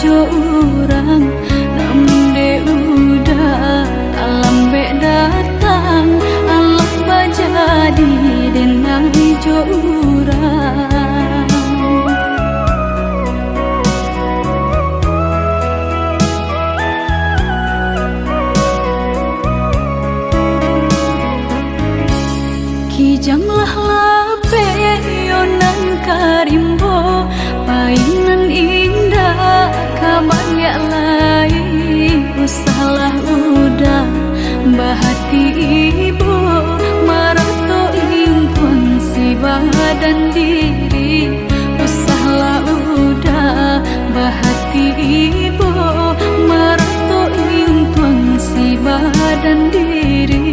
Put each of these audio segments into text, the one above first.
jo urang namun de udah alam be datang Allah bajadi denang jo urang kijanglah lape yonan karimbo painan indah kabangya lai usahlah udah bahati ibu marato impun si badan diri usahlah udah bahati ibu marato impun si badan diri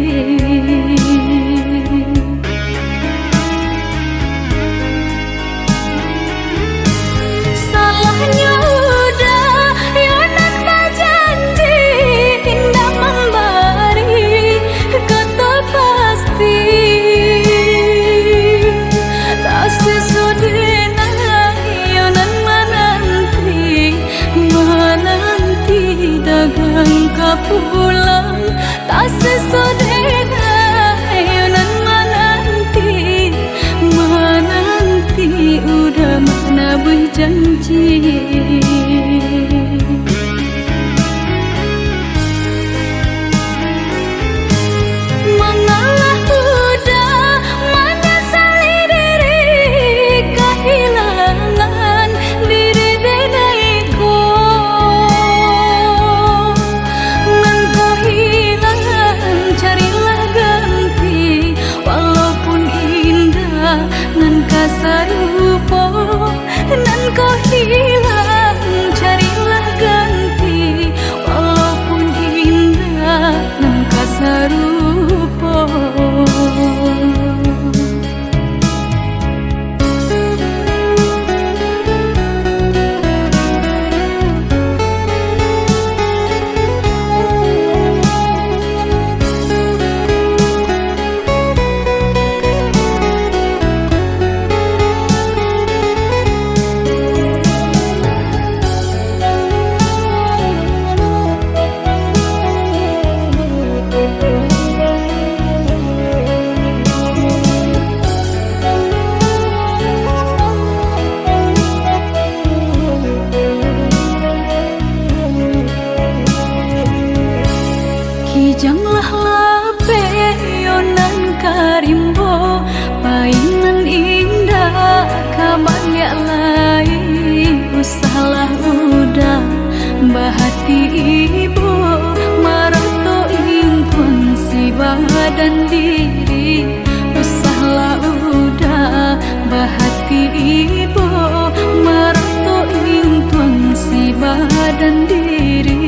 pulang tak sesodena yonan menanti udah mana berjanji mengalah udah menyesali diri kehilangan diri denaiku sarupo nan kau hilang carilah ganti walaupun indah nan kasarupo kijanglah lape yonan karimbo painan indah kabangya lai usahlah udah bahati ibu marato impun si badan diri usahlah udah bahati ibu marato impun si badan diri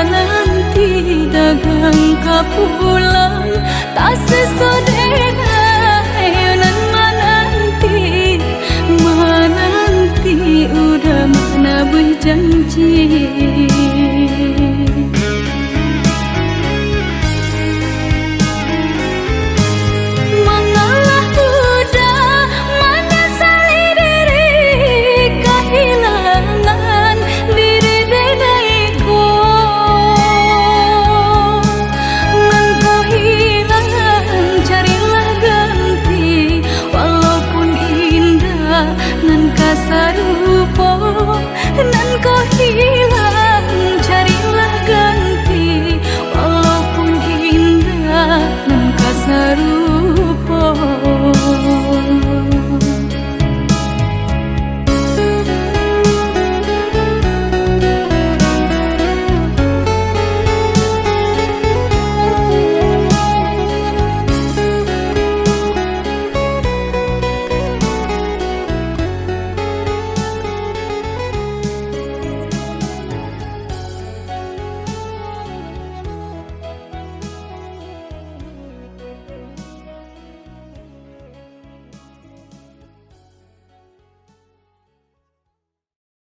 menanti dagang kapur